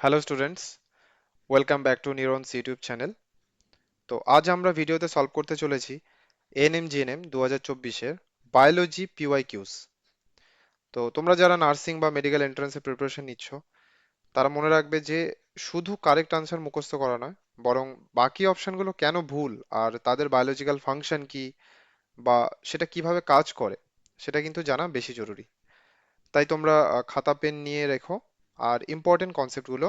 Hello students, welcome back to neurons YouTube channel. তো আজ আমরা ভিডিওতে সলভ করতে চলেছি এএনএম-জিএনএম 2024-এর বায়োলজি পিওয়াই কিউস। তো তোমরা যারা নার্সিং বা মেডিকেল এন্ট্রান্সের প্রিপারেশন নিচ্ছ, তারা মনে রাখবে যে শুধু কারেক্ট আনসার মুখস্থ করা নয়, বরং বাকি অপশনগুলো কেন ভুল আর তাদের বায়োলজিক্যাল ফাংশন কি বা সেটা কিভাবে কাজ করে সেটা কিন্তু জানা বেশি জরুরি। তাই তোমরা খাতা পেন নিয়ে রেখো আর ইম্পর্টেন্ট কনসেপ্টগুলো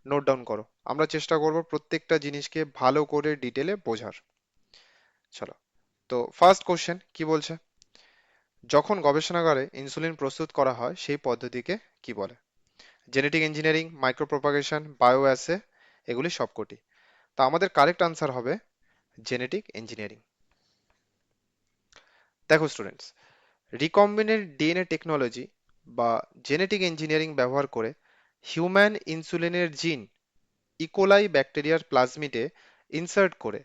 নোট ডাউন করো। আমরা চেষ্টা করব প্রত্যেকটা জিনিসকে ভালো করে ডিটেলে বোঝার। চলো, তো ফার্স্ট কোশ্চেন কি বলছে? যখন গবেষণাগারে ইনসুলিন প্রস্তুত করা হয় সেই পদ্ধতিকে কি বলে? Genetic engineering, micro propagation, bio as, এগুলি সবকটি। তা আমাদের কারেক্ট আনসার হবে জেনেটিক ইঞ্জিনিয়ারিং। দেখো স্টুডেন্টস, রিকম্বিনেন্ট ডিএনএ টেকনোলজি বা জেনেটিক ইঞ্জিনিয়ারিং ব্যবহার করে হিউম্যান ইনসুলিনের জিন ইকোলাই ব্যাকটেরিয়ার প্লাজমিডে ইনসার্ট করে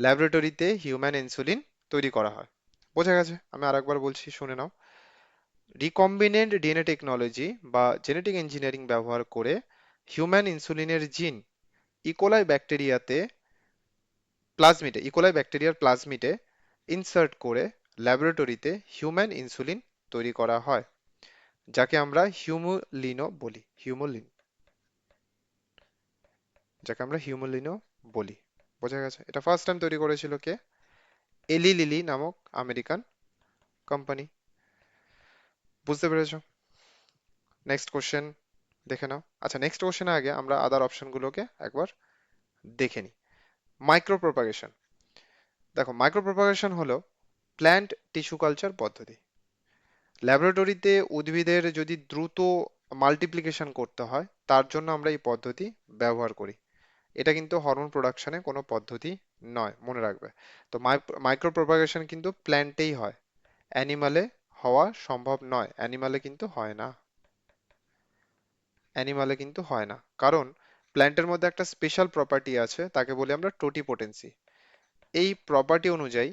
ল্যাবরেটরিতে হিউম্যান ইনসুলিন তৈরি করা হয়। বোঝা গেছে? আমি আরেকবার বলছি, শুনে নাও। রিকম্বিনেন্ট ডিএনএ টেকনোলজি বা জেনেটিক ইঞ্জিনিয়ারিং ব্যবহার করে হিউম্যান ইনসুলিনের জিন ইকোলাই ব্যাকটেরিয়াতে ইকোলাই ব্যাকটেরিয়ার প্লাজমিডে ইনসার্ট করে ল্যাবরেটরিতে হিউম্যান ইনসুলিন তৈরি করা হয়, যাকে আমরা হিউমুলিনো বলি। হিউমুলিনো বলি। বোঝা গেছে? এটা ফার্স্ট টাইম তৈরি করেছিল কে? এলি লিলি নামক আমেরিকান কোম্পানি। বুঝতে পেরেছো? নেক্সট কোশ্চেন দেখে নাও। আচ্ছা, নেক্সট কোশ্চেনের আগে আমরা আদার অপশনগুলোকে একবার দেখে নিই। Micro propagation. দেখো, মাইক্রো প্রপাগেশন হলো প্ল্যান্ট টিস্যু কালচার পদ্ধতি। ল্যাবরেটরিতে উদ্ভিদের যদি দ্রুত মাল্টিপ্লিকেশন করতে হয়, তার জন্য আমরা এই পদ্ধতি ব্যবহার করি। এটা কিন্তু হরমোন প্রোডাকশনে কোনো পদ্ধতি নয়, মনে রাখবে। তো মাইক্রো প্রপাগেশন কিন্তু প্ল্যান্টেই হয়, অ্যানিমালে হওয়া সম্ভব নয়। অ্যানিমালে কিন্তু হয় না, কারণ প্ল্যান্টের মধ্যে একটা স্পেশাল প্রপার্টি আছে, তাকে বলি আমরা টোটিপোটেন্সি। এই প্রপার্টি অনুযায়ী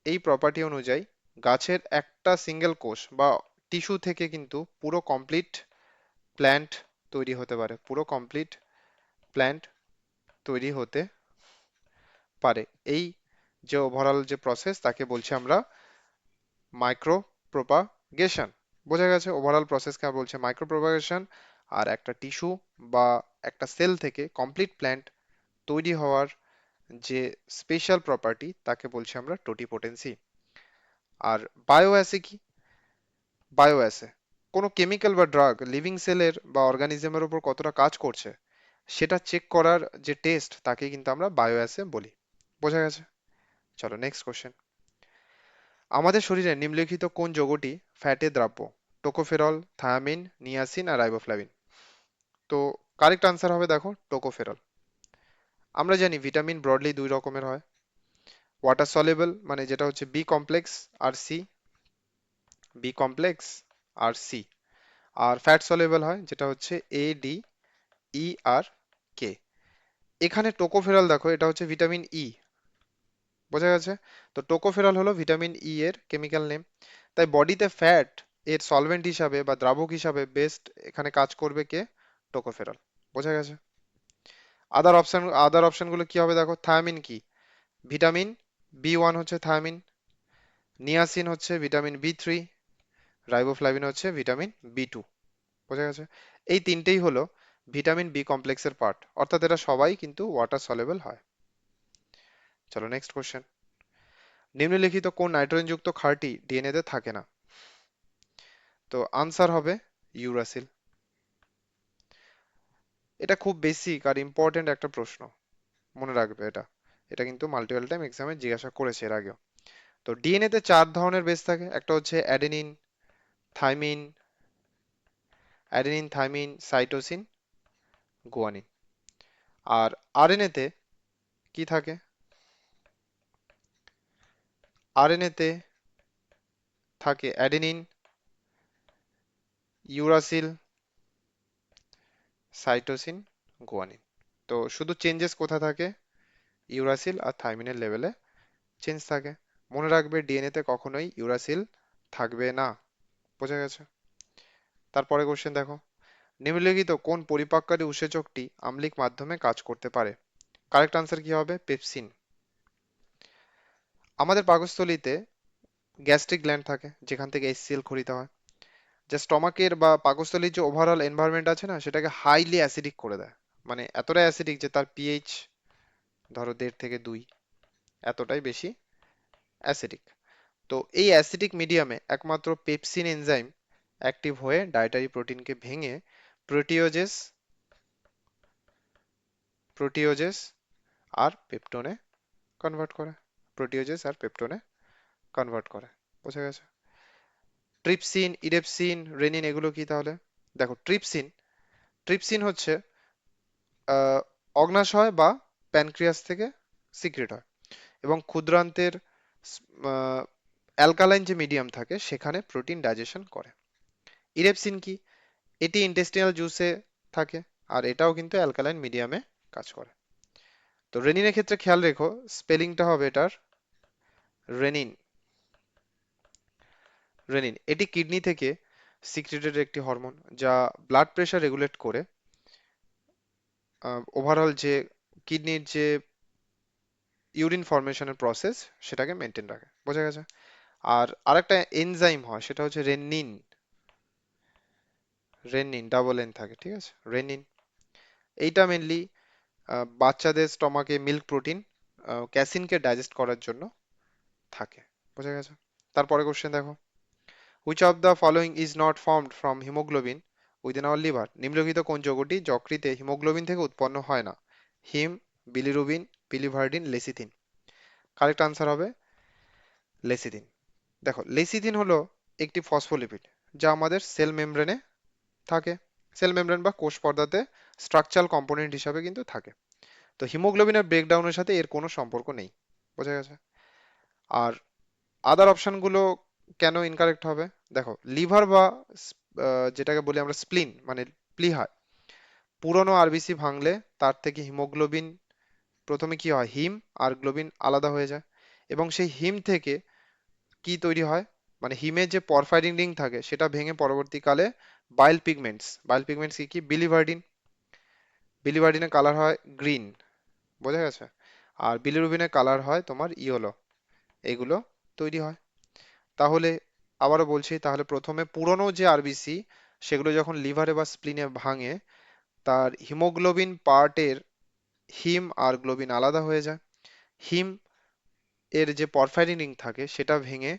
এই প্রপার্টি অনুযায়ী গাছের একটা সিঙ্গেল কোষ বা টিস্যু থেকে কিন্তু পুরো কমপ্লিট প্ল্যান্ট তৈরি হতে পারে। প্ল্যান্ট তৈরি হতে পারে। এই যে ওভারঅল যে প্রসেস, তাকে বলছি আমরা মাইক্রো প্রপাগেশন। বোঝা গেছে? ওভারঅল প্রসেসকে বলছে মাইক্রো প্রপাগেশন। আর একটা টিস্যু বা একটা সেল থেকে কমপ্লিট প্ল্যান্ট তৈরি হওয়ার যে স্পেশাল প্রপার্টি, তাকে বলছি আমরা টোটিপোটেন্সি। আর বায়োঅ্যাসে কি? বায়োঅ্যাসে কোনো কেমিক্যাল বা ড্রাগ লিভিং সেলের বা অর্গানিজমের উপর কতটা কাজ করছে সেটা চেক করার যে টেস্ট, তাকে কিন্তু আমরা বায়োঅ্যাসে বলি। বোঝা গেছে? চলো, নেক্সট কোশ্চেন। আমাদের শরীরে নিম্নলিখিত কোন যৌগটি ফ্যাটে দ্রাব্য? টোকোফেরল, থায়ামিন, নিয়াসিন আর রাইবোফ্লাভিন। তো কারেক্ট আনসার হবে, দেখো, টোকোফেরল। আমরা জানি ভিটামিন ব্রডলি দুই রকমের হয়। ওয়াটার সলিউবল মানে যেটা হচ্ছে বি কমপ্লেক্স আর সি, আর ফ্যাট সলিউবল হয় যেটা হচ্ছে ADE আর K। এখানে টোকোফেরল দেখো, এটা হচ্ছে ভিটামিন ই। বোঝা গেছে? তো টোকোফেরল হলো ভিটামিন ই এর কেমিক্যাল নেম। তাই বডিতে ফ্যাট এর সলভেন্ট হিসাবে বা দ্রাবক হিসাবে বেস্ট এখানে কাজ করবে কে? টোকোফেরল। বোঝা গেছে? আদার অপশনগুলো কি হবে? দেখো, থায়ামিন কি? ভিটামিন B1 হচ্ছে থায়ামিন, নিয়াসিন হচ্ছে ভিটামিন B3, রাইবোফ্লাভিন হচ্ছে ভিটামিন B2। বোঝা গেছে? এই তিনটেই হলো ভিটামিন বি কমপ্লেক্সের পার্ট, অর্থাৎ এরা সবাই কিন্তু ওয়াটার সলিউবল হয়। চলো, নেক্সট কোশ্চেন। নিম্নলিখিত কোন নাইট্রোজেনযুক্ত ক্ষারটি ডিএনএ তে থাকে না? তো আনসার হবে ইউরাসিল। এটা খুব বেসিক আর ইম্পর্টেন্ট একটা প্রশ্ন, মনে রাখবে এটা। এটা কিন্তু মাল্টিপল টাইম এক্সামে জিজ্ঞাসা করেছে এর আগেও। তো ডিএনএ তে চার ধরনের বেস থাকে। একটা হচ্ছে thymine adenine, thymine, cytosine, guanine. আর আরএনএ তে কি থাকে? আরএনএ তে থাকে অ্যাডেনিন, ইউরাসিল, সাইটোসিন, গুয়ানিন। তো শুধু চেঞ্জেস কোথায় থাকে? ইউরাসিল আর থাইমিনের লেভেলে চেঞ্জ থাকে। মনে রাখবে, ডিএনএ তে কখনোই ইউরাসিল থাকবে না। বোঝা গেছে? তারপরে কোশ্চেন দেখো। নিম্নলিখিত কোন পরিপাককারী উৎসেচকটি আম্লিক মাধ্যমে কাজ করতে পারে? কারেক্ট আনসার কি হবে? পেপসিন। আমাদের পাকস্থলীতে গ্যাস্ট্রিক গ্ল্যান্ড থাকে যেখান থেকে HCl ক্ষরিত হয়, যে স্টমাকের বা পাকস্থলীর যে ওভারঅল এনভায়রনমেন্ট আছে না, সেটাকে হাইলি অ্যাসিডিক করে দেয়। মানে এতটাই অ্যাসিডিক যে তার পিএইচ ধরো 1.5 থেকে 2, এতটাই বেশি অ্যাসিডিক। তো এই অ্যাসিডিক মিডিয়ামে একমাত্র পেপসিন এনজাইম অ্যাক্টিভ হয়ে ডায়েটারি প্রোটিনকে ভেঙে প্রোটিওজেস প্রোটিওজেস আর পেপটোনে কনভার্ট করে। প্রোটিওজেস আর পেপটোনে কনভার্ট করে। বোঝা গেছে? ট্রিপসিন, ইরেপসিন, রেনিন এগুলো কি তাহলে? দেখো, ট্রিপসিন ট্রিপসিন হচ্ছে আহ, অগ্ন্যাশয় বা প্যানক্রিয়াস থেকে সিক্রেট হয় এবং ক্ষুদ্রান্তের অ্যালকালাইন যে মিডিয়াম থাকে সেখানে প্রোটিন ডাইজেশন করে। ইরেপসিন কি? এটি ইন্টেস্টিনাল জুসে থাকে আর এটাও কিন্তু অ্যালকালাইন মিডিয়ামে কাজ করে। তো রেনিনের ক্ষেত্রে খেয়াল রেখো, স্পেলিংটা হবে এটার রেনিন। রেনিন এটি কিডনি থেকে সিক্রেটেড একটি হরমোন যা ব্লাড প্রেশার রেগুলেট করে ওভারঅল যে কিডনির যে ইউরিন ফরমেশনের প্রসেস সেটাকে মেনটেন রাখে। বোঝা গেছে? আর আরেকটা এনজাইম হয় সেটা হচ্ছে রেনিন। রেনিন ডাবল এন থাকে, ঠিক আছে? রেনিন এইটা মেনলি বাচ্চাদের স্টমাকে মিল্ক প্রোটিন ক্যাসিনকে ডাইজেস্ট করার জন্য থাকে। বোঝা গেছে? তারপরে কোশ্চেন দেখো, which of the following is not formed from haemoglobin within hour liver? নিম্নলিখিত কোন যৌগটি যকৃতে হিমোগ্লোবিন থেকে উৎপন্ন হয় না? হিম, বিলিরুবিন, পিলিভার্ডিন, লেসিথিন। কারেক্ট আনসার হবে লেসিথিন। দেখো, লেসিথিন হলো একটি ফসফোলিপিড যা আমাদের সেল মেমব্রেনে থাকে। সেল মেমব্রেন বা কোষ পর্দাতে স্ট্রাকচারাল কম্পোনেন্ট হিসাবে কিন্তু থাকে। তো হিমোগ্লোবিনের ব্রেকডাউনের সাথে এর কোনো সম্পর্ক নেই। বোঝা গেছে? আর আদার অপশনগুলো কেন ইনকারেক্ট হবে? দেখো, লিভার বা যেটাকে বলি আমরা স্প্লিন মানে প্লিহা, পুরনো আরবিসি ভাঙলে তার থেকে হিমোগ্লোবিন প্রথমে কি হয়, হিম আর গ্লোবিন আলাদা হয়ে যায় এবং সেই হিম থেকে কি তৈরি হয়, মানে হিমের যে পরফাইরিন রিং থাকে সেটা ভেঙে পরবর্তীকালে বাইল পিগমেন্টস কি কি, বিলিভার্ডিন। বিলিভার্ডিনের কালার হয় গ্রিন। বোঝা গেছে? আর বিলিরুবিনের কালার হয় তোমার ইয়েলো। এগুলো তৈরি হয়। তাহলে আবারও বলছি, তাহলে প্রথমে পুরনো যে আরবিসি সেগুলো যখন লিভারে বা স্প্লিনে ভাঙে, তার হিমোগ্লোবিন পার্টের হিম আর গ্লোবিন আলাদা হয়ে যায়। হিম এর যে পরফাইরিন রিং থাকে সেটা ভেঙে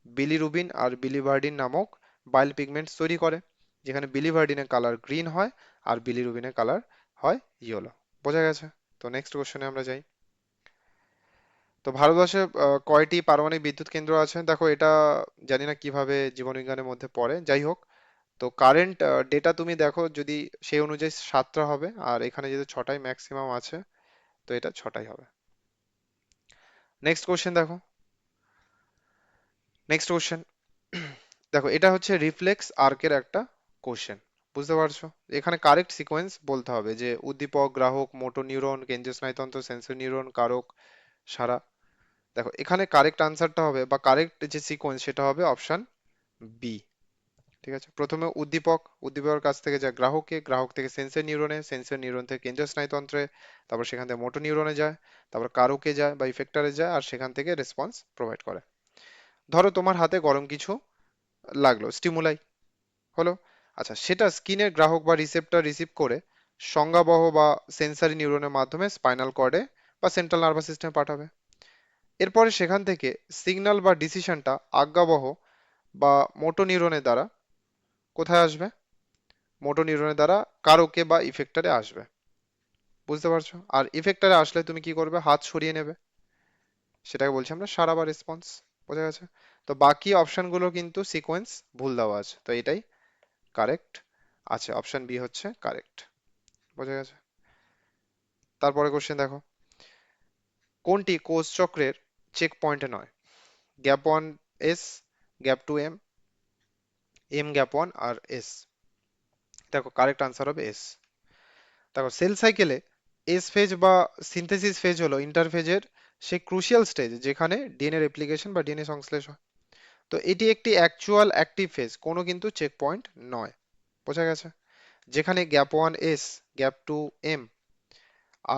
বিলিরুবিন আর বিলিভার্ডিন নামক বাইল পিগমেন্টস তৈরি করে, যেখানে বিলিভার্ডিনের কালার গ্রিন হয় আর বিলিরুবিনের কালার হয় ইয়েলো। বোঝা গেছে? তো নেক্সট কোশ্চেনে আমরা যাই। তো ভারতবর্ষে কয়টি পারমাণবিক বিদ্যুৎ কেন্দ্র আছে? দেখো, এটা জানি না কিভাবে জীবনবিজ্ঞানের মধ্যে পড়ে, যাই হোক। তো কারেন্ট ডেটা তুমি দেখো, যদি সেই অনুযায়ী 7টা হবে, আর এখানে যেহেতু 6টাই ম্যাক্সিমাম আছে, তো এটা 6টাই হবে। নেক্সট কোশ্চেন দেখো। নেক্সট কোশ্চেন দেখো, এটা হচ্ছে রিফ্লেক্স আর্কের একটা কোশ্চেন। বুঝতে পারছো? এখানে কারেক্ট সিকোয়েন্স বলতে হবে, যে উদ্দীপক, গ্রাহক, মোটর নিউরন, কেন্দ্রীয় স্নায়ুতন্ত্র, সেন্সর নিউরন, কারক, সারা। দেখো, এখানে কারেক্ট আনসারটা হবে বা কারেক্ট যে সিকোয়েন্স সেটা হবে অপশন বি। ঠিক আছে? প্রথমে উদ্দীপক, উদ্দীপকের কাছ থেকে যায় গ্রাহকে, গ্রাহক থেকে সেন্সর নিউরনে, সেন্সর নিউরন থেকে কেন্দ্রীয় স্নায়ুতন্ত্রে, তারপর সেখান থেকে মোটর নিউরনে যায়, তারপর কারকে যায় বা ইফেক্টরে যায়, আর সেখান থেকে রেসপন্স প্রোভাইড করে। ধরো তোমার হাতে গরম কিছু লাগলো, স্টিমুলাই হলো। আচ্ছা, সেটা স্কিনের গ্রাহক বা রিসেপ্টর রিসিভ করে সংজ্ঞাবহ বা সেন্সরি নিউরনের মাধ্যমে স্পাইনাল কর্ডে বা সেন্ট্রাল নার্ভাস সিস্টেমে পাঠাবে। এরপরে সেখান থেকে সিগন্যাল বা ডিসিশনটা আজ্ঞাবহ বা মোটর নিউরনের দ্বারা কোথায় আসবে? মোটর নিউরনের দ্বারা কারকে বা ইফেক্টরে আসবে। বুঝতে পারছো? আর ইফেক্টরে আসলে তুমি কি করবে? হাত সরিয়ে নেবে। সেটাকে বলছি আমরা সাড়া বা রেসপন্স। বোঝা গেছে? তো বাকি অপশনগুলো কিন্তু সিকোয়েন্স ভুল দেওয়া আছে, তো এটাই কারেক্ট আছে। অপশন বি হচ্ছে কারেক্ট। বোঝা গেছে? তারপরে কোশ্চেন দেখো, কোনটি কোষ চক্রের চেক পয়েন্টে নয়? Gap one S, gap two M, M gap one আর এস। দেখো, কারেক্ট আনসার হবে এস। দেখো, সেল সাইকেলে এস ফেজ বা সিনথেসিস ফেজ হলো ইন্টারফেজের সেই ক্রুশিয়াল স্টেজ যেখানে ডিএনএ রেপ্লিকেশন বা ডিএনএ সংশ্লেষ হয়। তো এটি একটি অ্যাকচুয়াল অ্যাক্টিভ ফেজ, কোনো কিন্তু চেক পয়েন্ট নয়। বোঝা গেছে? যেখানে gap one S, gap two M,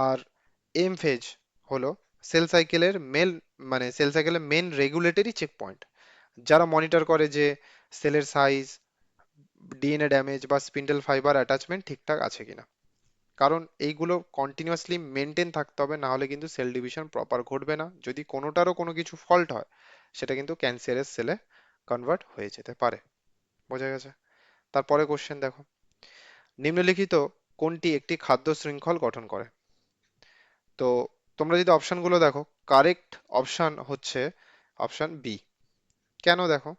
আর এম ফেজ হলো সেল সাইকেলের সেল সাইকেলের মেন রেগুলেটরি চেক পয়েন্ট, যারা মনিটর করে যে সেলের সাইজ, ডিএনএ ড্যামেজ বা স্পিন্ডেল ফাইবার অ্যাটাচমেন্ট ঠিকঠাক আছে কিনা। কারণ এইগুলো কন্টিনিউয়াসলি মেনটেন থাকতে হবে, না হলে কিন্তু সেল ডিভিশন প্রপার ঘটবে না। যদি কোনোটারও কোনো কিছু ফল্ট হয়, সেটা কিন্তু ক্যান্সারের সেলে কনভার্ট হয়ে যেতে পারে। বোঝা গেছে? তারপরে কোশ্চেন দেখো, নিম্নলিখিত কোনটি একটি খাদ্য শৃঙ্খল গঠন করে? তো তোমরা যদি অপশনগুলো দেখো, কারেক্ট অপশন হচ্ছে অপশন বি। কেন দেখো,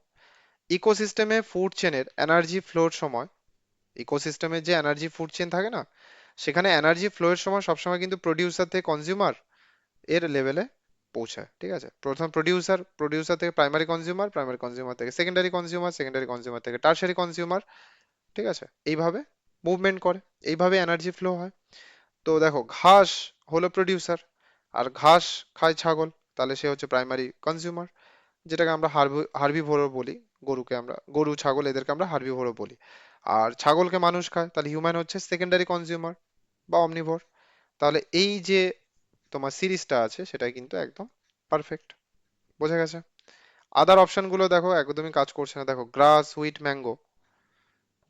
ইকোসিস্টেমে ফুড চেনের এনার্জি ফ্লোর সময়, ইকোসিস্টেমে যে এনার্জি ফুড চেন থাকে না, সেখানে এনার্জি ফ্লো এর সময় সবসময় কিন্তু প্রডিউসার থেকে কনজিউমার এর লেভেলে পৌঁছায়। ঠিক আছে, প্রথম প্রডিউসার, প্রডিউসার থেকে প্রাইমারি কনজিউমার, প্রাইমারি কনজিউমার থেকে সেকেন্ডারি কনজিউমার, সেকেন্ডারি কনজিউমার থেকে টারশারি কনজিউমার। ঠিক আছে, এইভাবে মুভমেন্ট করে, এইভাবে এনার্জি ফ্লো হয়। তো দেখো, ঘাস হলো প্রডিউসার, আর ঘাস খায় ছাগল, তাহলে সে হচ্ছে প্রাইমারি কনজিউমার, যেটাকে আমরা হার্বিভোরও বলি। গরুকে আমরা, গরু ছাগল এদেরকে আমরা হার্বিভোরও বলি। আর ছাগলকে মানুষ খায়, তাহলে হিউম্যান হচ্ছে সেকেন্ডারি কনজিউমার বা অমনিভোর। তাহলে এই যে তোমার সিরিজটা আছে, সেটাই কিন্তু একদম পারফেক্ট। বোঝা গেছে? আদার অপশনগুলো দেখো একদমই কাজ করছে না। দেখো, গ্রাস, হুইট, ম্যাঙ্গো,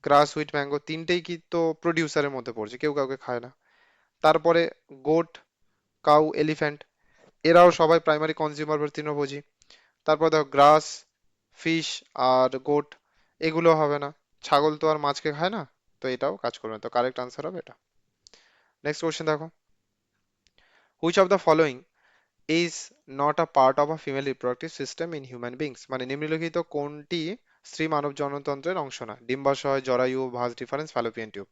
গ্রাস, হুইট, ম্যাঙ্গো তিনটেই কি তো প্রডিউসারের মধ্যে পড়ছে, কেউ কাউকে খায় না। তারপরে গোট, কাউ, এলিফ্যান্ট, এরাও সবাই প্রাইমারি কনজিউমার বা তৃণভোজী। তারপর দেখো, গ্রাস, ফিশ আর গোট, এগুলো হবে না, ছাগল তো আর মাছকে খায় না, তো এটাও কাজ করবে না। তো কারেক্ট আনসার হবে এটা। নেক্সট কোশ্চেন দেখো, which of the following is not a part of a female reproductive system in human beings, মানে নিম্নলিখিত কোনটি স্ত্রী মানব জনতন্ত্রের অংশ না? ডিম্বাশয়, জরায়ু, ভাস ডিফারেন্স, ফ্যালোপিয়ান টিউব।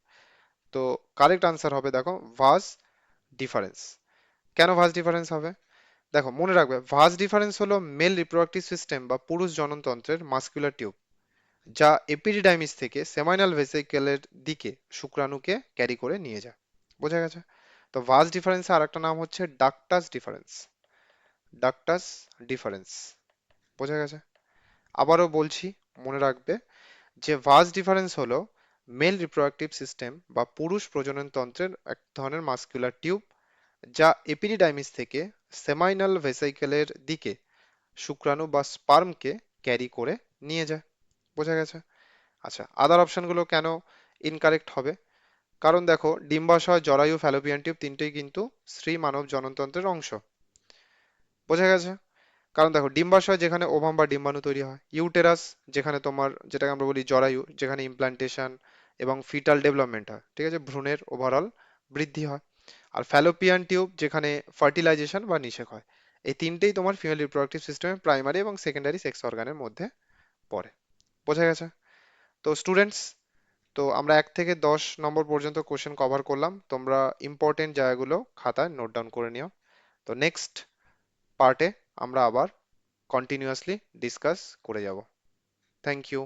তো কারেক্ট আনসার হবে দেখো ভাস ডিফারেন্স। কেন ভাস ডিফারেন্স হবে? দেখো, মনে রাখবে, ভাস ডিফারেন্স হলো মেল রিপ্রোডাক্টিভ সিস্টেম বা পুরুষ জননতন্ত্রের মাস্কুলার টিউব, যা এপিডিডাইমিস থেকে সেমাইনাল ভেসিকেলের দিকে শুক্রাণুকে ক্যারি করে নিয়ে যায়। বোঝা গেছে? তো ভাস ডিফারেন্সের আরেকটা নাম হচ্ছে ডাকটাস ডিফারেন্স, ডাকটাস ডিফারেন্স। বোঝা গেছে? আবারও বলছি, মনে রাখবে যে ভাস ডিফারেন্স হলো মেল রিপ্রোডাক্টিভ সিস্টেম বা পুরুষ প্রজননতন্ত্রের এক ধরনের মাস্কুলার টিউব, যা এপিডিডাইমিস থেকে সেমাইনাল ভেসিকেলের দিকে শুক্রাণু বা স্পার্মকে ক্যারি করে নিয়ে যায়। বোঝা গেছে? আচ্ছা, আদার অপশনগুলো কেন ইনকারেক্ট হবে? কারণ দেখো, ডিম্বাশয়, জরায়ু, ফ্যালোপিয়ান টিউব তিনটেই কিন্তু স্ত্রী মানব জননতন্ত্রের অংশ। বোঝা গেছে? কারণ দেখো, ডিম্বাশয় যেখানে ওভাম বা ডিম্বাণু তৈরি হয়, ইউটেরাস যেখানে তোমার, যেটাকে আমরা বলি জরায়ু, যেখানে ইমপ্লান্টেশন এবং ফিটাল ডেভেলপমেন্ট হয়, ঠিক আছে, ভ্রূণের ওভারঅল বৃদ্ধি হয়। আর ফ্যালোপিয়ান টিউব যেখানে ফার্টিলাইজেশন বা নিষেক হয়। এই তিনটেই তোমার ফিমেল রিপ্রোডাক্টিভ সিস্টেমে প্রাইমারি এবং সেকেন্ডারি সেক্স অর্গানের মধ্যে পড়ে। বোঝা গেছে? তো স্টুডেন্টস, তো আমরা 1 থেকে 10 নম্বর পর্যন্ত কোশ্চেন কভার করলাম। তোমরা ইম্পর্টেন্ট জায়গাগুলো খাতায় নোট ডাউন করে নিও। তো নেক্সট পার্টে আমরা আবার কন্টিনিউয়াসলি ডিসকাস করে যাব। Thank you.